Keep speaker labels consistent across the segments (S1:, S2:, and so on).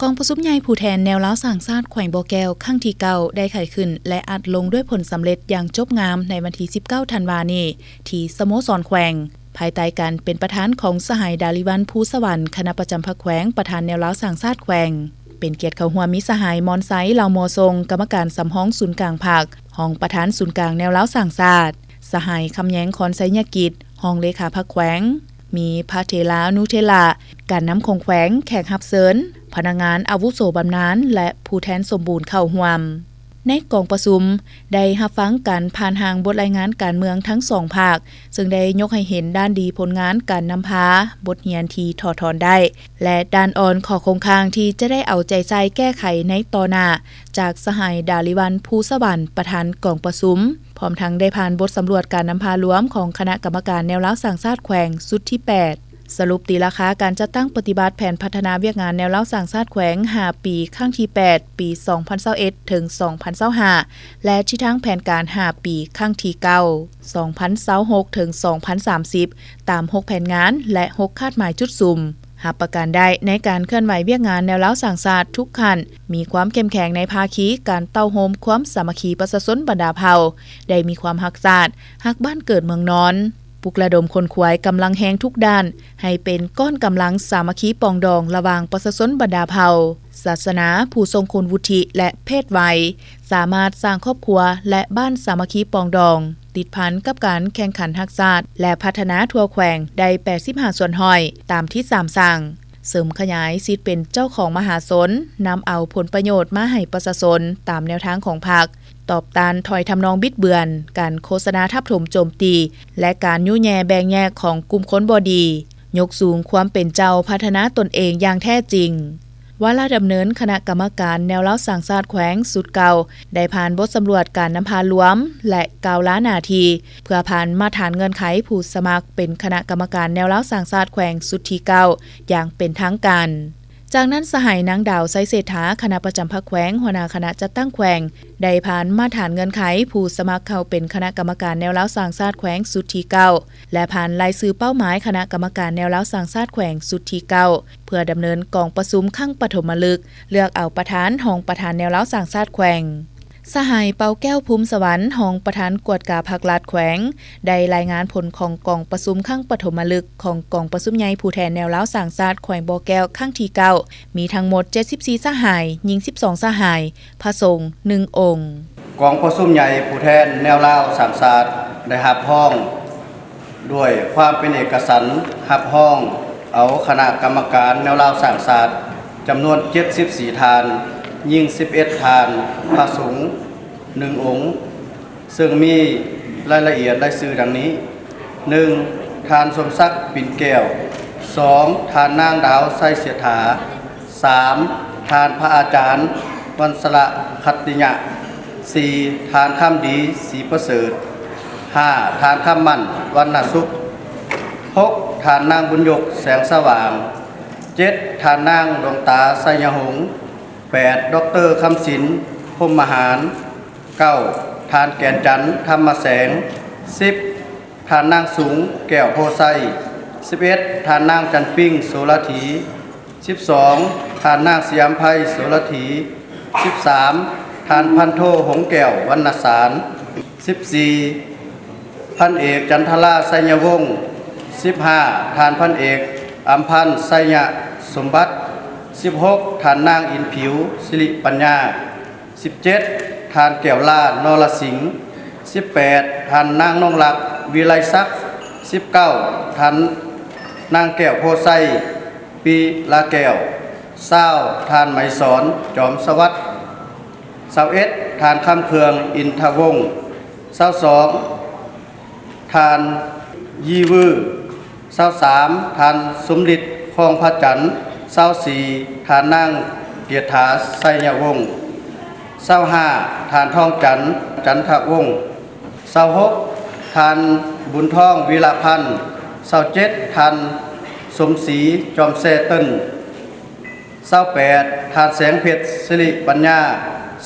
S1: กองประชุมใหญ่ผู้แทนแนวล้าวสร้างชาติแขวงบ่อแก้วครั้งที่9ได้ไขขึ้นและอัดลงด้วยผลสำเร็จอย่างจบงามในวันที่19ธันวาคมนี้ที่สโมสรแขวงภายใต้การเป็นประธานของสหายดาลิวันภูสวรรค์คณะประจำพรรคแขวงประธานแนวล้าวสร้างชาติแขวงเป็นเกียรติเข้าร่วมมีสหายมอนไซเหล่ามอทรงกรรมการสำห้องศูนย์กลางภาคห้องประธานศูนย์กลางแนวล้าวสร้างชาติสหายคำแย้งคอนไซญกิจห้องเลขาพรรคแขวงมีพระเทลานุเทลาการนำของแขวงแขกรับเชิญพนักงานอาวุโสบำนาญและผู้แทนสมบูรณ์เข้าร่วมในกองประชุมได้รับฟังการผ่านทางบทรายงานการเมืองทั้งสองภาคซึ่งได้ยกให้เห็นด้านดีผลงานการนำพาบทเรียนที่ถอดถอนได้และด้านอ่อนข้อคงค้างที่จะได้เอาใจใส่แก้ไขในต่อหน้าจากสหายดาลิวันภูสวรรค์ประธานกองประชุมพร้อมทั้งได้ผ่านบทสำรวจการนำพารวมของคณะกรรมการแนวล้าวสร้างชาติแขวงสุดที่8สรุปตีราคาการจัดตั้งปฏิบัติแผนพัฒนาเวียกงานแนวเล่าสร้างชาติแขวง5ปีครั้งที่8ปี 2021 ถึง 2025 และที่ทั้งแผนการ5ปีครั้งที่9 2026 ถึง 2030 ตาม6แผนงานและ6คาดหมายจุดสุ่มหับประการได้ในการเคลื่อนไหวเวียกงานแนวเล่าสร้างชาติทุกขั้นมีความเข้มแข็งในภาคีการเต้าโฮมความสามัคคีประชาชนบรรดาเผ่าได้มีความรักชาติรักบ้านเกิดเมืองนอนปลุกระดมคนขวายกำลังแหงทุกด้านให้เป็นก้อนกำลังสามัคคีปองดองระหว่างประชาชนบรรดาเผ่าศาสนาผู้ทรงคุณวุฒิและเพศวัยสามารถสร้างครอบครัวและบ้านสามัคคีปองดองติดพันกับการแข่งขันทักษะและพัฒนาทั่วแขวงได้85ส่วนห้อยตามที่3สั่งเสริมขยายสิทธิ์เป็นเจ้าของมหาชนนำเอาผลประโยชน์มาให้ประชาชนตามแนวทางของพรรคตอบต้านถอยทำนองบิดเบือนการโฆษณาทับถมโจมตีและการยุ่แย่แบ่งแยกของกลุ่มคนบ่ดียกสูงความเป็นเจ้าพัฒนาตนเองอย่างแท้จริงวาระดำเนินคณะกรรมการแนวเล้าสร้างชาติแขวงสุดเก่าได้ผ่านบทสำรวจการนำพารวมและ9ล้านนาทีเพื่อผ่านมาตรฐานเงื่อนไขผู้สมัครเป็นคณะกรรมการแนวเล้าสร้างชาติแขวงสุดที่9อย่างเป็นทางการจากนั้นสหายนางดาวไซเศรษฐาคณะประจำพรรคแขวงหัวหน้าคณะจัดตั้งแขวงได้ผ่านมาตรฐานเงื่อนไขผู้สมัครเข้าเป็นคณะกรรมการแนวเล้าสร้างชาติแขวงสุดที่9และผ่านรายชื่อเป้าหมายคณะกรรมการแนวเล้าสร้างชาติแขวงสุดที่9เพื่อดำเนินกองประชุมครั้งปฐมฤกษ์เลือกเอาประธานห้องประธานแนวเล้าสร้างชาติแขวงสหายเปาแก้วภูมิสวรรค์ห้องประธานกวดกาภาครัฐแขวงได้รายงานผลของกองประชุมครั้งปฐมฤกษ์ของกองประชุมใหญ่ผู้แทนแนวเล้าสร้างชาติแขวงบ่อแก้วครั้งที่9มีทั้งหมด74สหายหญิง12สหายพระสงฆ์1องค์
S2: กองประชุมใหญ่ผู้แทนแนวเล้าสร้างชาติได้รับห้องด้วยความเป็นเอกฉันท์รับห้องเอาคณะกรรมการแนวเล้าสร้างชาติจำนวน74ทานยิ่ง11ทานพระสงฆ์1องค์ซึ่งมีรายละเอียดรายชื่อดังนี้ 1. ทานสมศักดิ์ปิ่นแก้ว 2. ทานนางดาวไซเสถา 3. ทานพระอาจารย์วันสละคัตติยะ 4. ทานข้ามดีศรีประเสริฐ 5. ทานข้ามมั่นวันนสุข 6. ทานนางบุญยกแสงสว่าง 7. ทานนางดวงตาไสยหงส์ 8. ดร.คำศิลป์พรหมหาร 9. ทานแก่นจันทร์ธรรมแสง 10. ทานนางสูงแก้วโพไซ 11. ทานนางจันปิ้งโสระถี 12. ทานนางสยามไพโสระถี 13. ทานพันโทหงแก้ววรรณสาร 14. พันเอกจันทราไสยวงศ์ 15. ทานพันเอกอัมพันธ์ไสยสมบัติ 16. ทานนางอินผิวสิริปัญญา 17. ทานแก้วล่านรสิงห์ 18. ทานนางน้องหลักวิไลศักดิ์ 19. ทานนางแก้วโพไซปีลาแก้ว 20. ทานไหมสอนจอมสวัสดิ์ 21. ทานคำเคืองอินทวงศ์ 22. ทานยีวือ 23. ทานสมฤทธิ์คลองพระจันทร์ 24. ทานนางเกียรติฐาไสยวงศ์ 25. ทานทองจันทร์จันทวงศ์ 26. ทานบุญทองวีระพันธ์ 27. ทานสมศรีจอมแซ่เติ้น 28. ทานแสงเพชรสิริปัญญา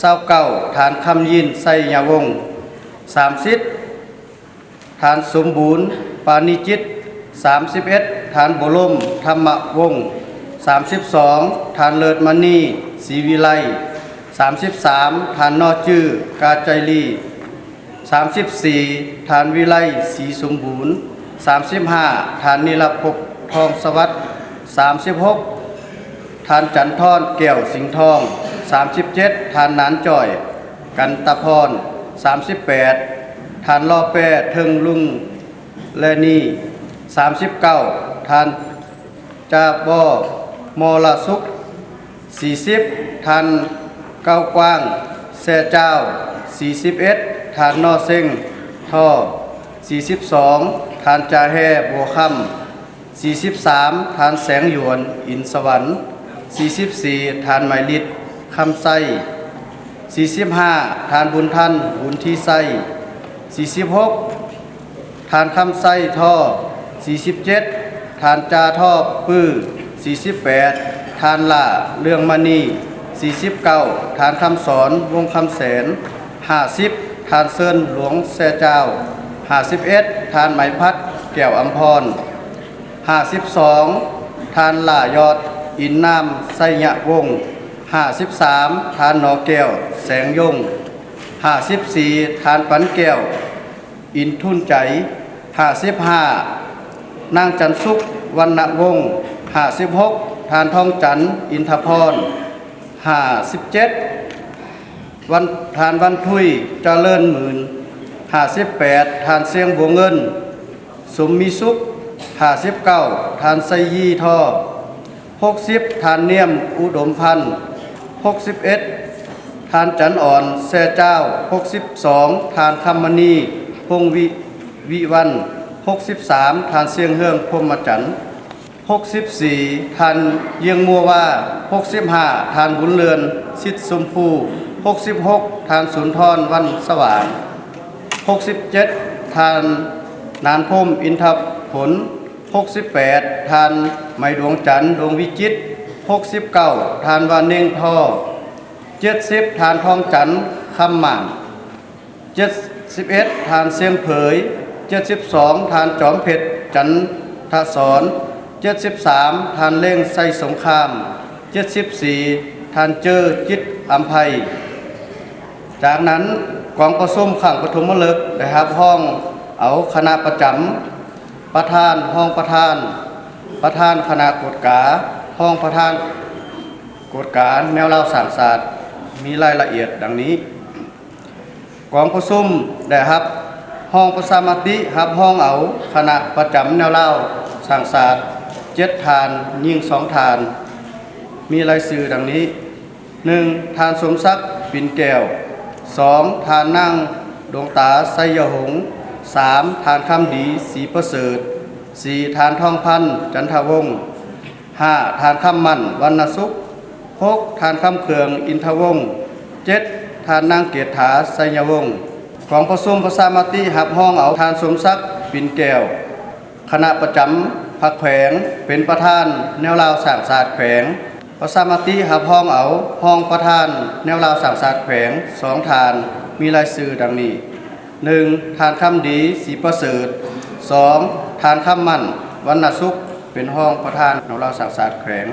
S2: 29. ทานคำยินไสยวงศ์ 30. ทานสมบูรณ์ปานิจิต 31. ทานบรมธรรมวงศ์ 32ทานเลิศมณีศรีวิไล33ทานนอจื้อกาใจลี34ทานวิไลศรีสมบูรณ์35ทานนิรภพทองสวัสดิ์36ทานจันทรแก้วสิงห์ทอง37ทานนานจ่อยกันตะพร38ทานล่อแป้เทิงลุงและนี่39ทานจาบอมอลสุข40ทานเก้ากว้างแซ่เจ้า41ทานนอเซ็งท่อ42ทานจาแห่บัวค่ำ43ทานแสงหยวนอินสวรรค์44ทานไมลิดคำไส้45ทานบุญท่านบุญที่ไส้46ทานคำไส้ท่อ47ทานจาท่อปื้อ48ทานล่าเรื่องมณี49ทานคำสอนวงคำแสน50ทานเซินหลวงแซ่เจ้า51ทานไหมพัดแก้วอัมพร52ทานล่ายอดอินน้ำไสยะวง53ทานหนอแก้วแสงยง54ทานปันแก้วอินทุนใจ55นางจันสุขวรรณวงศ์56ทานทองจันทร์อินทพร57ทานวันทุยเจริญหมื่น58ทานเสียงบัวเงินสมมีสุข59ทานไซยี่ท่อ60ทานเนียมอุดมพันธ์61ทานจันอ่อนแซ่เจ้า62ทานคำมณีพงวิวัน63ทานเสียงเฮืองพรหมจันทร์64ทานเยียงมัวว่า65ทานบุญเรือนสิทธิสมภู66ทานสุนทรวันสว่าง67ทานนานพรหมอินทผล68ทานไม้ดวงจันทร์ดวงวิจิตร69ทานวาเน่งท่อ70ทานทองจันทร์คำหม่าน71ทานเสียงเผย72ทานจอมเพชรจันทศร73ทานเล่งไสสงคราม74ทานเจอจิตอัมไพจากนั้นกองประชุมขังปฐมฤกษ์ได้รับห้องเอาคณะประจำประธานห้องประธานคณะกฎกาห้องประธานกฎกาแนวเล่าสร้างศาสตร์มีรายละเอียดดังนี้กองประชุมได้รับห้องประชามติรับห้องเอาคณะประจำแนวเล่าสร้างศาสตร์7ทานยิ่ง2ทานมีรายชื่อดังนี้1ทานสมศักดิ์ปิ่นแก้ว2ทานนั่งดวงตาไสยหงส์3ทานคำดีศรีประเสริฐ4ทานทองพันธ์จันทวงศ์5ทานคำมั่นวรรณสุข6ทานคำเคืองอินทวงศ์7ทานนางเกษฐาไสยวงศ์ของประชุมประชามติรับห้องเอาทานสมศักดิ์ปิ่นแก้วคณะประจำพรรคแขวงเป็นประธานแนวราวสร้างศาสตร์แขวงประชามติรับห้องเอาห้องประธานแนวราวสร้างศาสตร์แขวง2ทานมีรายชื่อดังนี้1ทานคำดีศรีประเสริฐ2ทานคำมั่นวรรณสุขเป็นห้องประธานแนวราวสร้างศาสตร์แขวง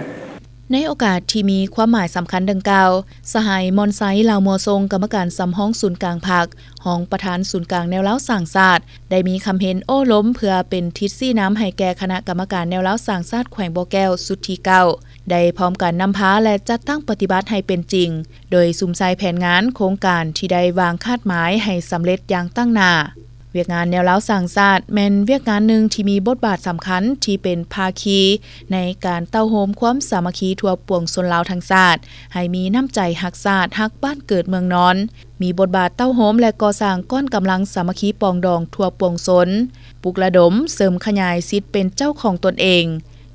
S1: ในโอกาสที่มีความหมายสำคัญดังกล่าวสหายมอนไซลาวมัวทรงกรรมการสำห้องศูนย์กลางภาคห้องประธานศูนย์กลางแนวเล้าสร้างศาสตร์ได้มีคำเห็นโอ้ล้มเพื่อเป็นทิศซี่น้ำให้แก่คณะกรรมการแนวเล้าสร้างศาสตร์แขวงบ่อแก้วสุดที่9ได้พร้อมกันนำพาและจัดตั้งปฏิบัติให้เป็นจริงโดยซุ่มใส่แผนงานโครงการที่ได้วางคาดหมายให้สำเร็จอย่างตั้งหน้าเวียกงานแนวเล้าสร้างศาสตร์แม่นเวียกงานหนึ่งที่มีบทบาทสำคัญที่เป็นภาคีในการเต้าโฮมความสามัคคีทั่วปวงชนลาวทั้งชาติให้มีน้ำใจฮักชาติฮักบ้านเกิดเมืองนอนมีบทบาทเต้าโฮมและก่อสร้างก้อนกำลังสามัคคีปองดองทั่วปวงชนปลุกระดมเสริมขยายสิทธิ์เป็นเจ้าของตนเอง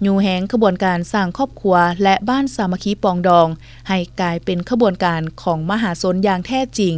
S1: อยู่แหงขบวนการสร้างครอบครัวและบ้านสามัคคีปองดองให้กลายเป็นขบวนการของมหาชนอย่างแท้จริง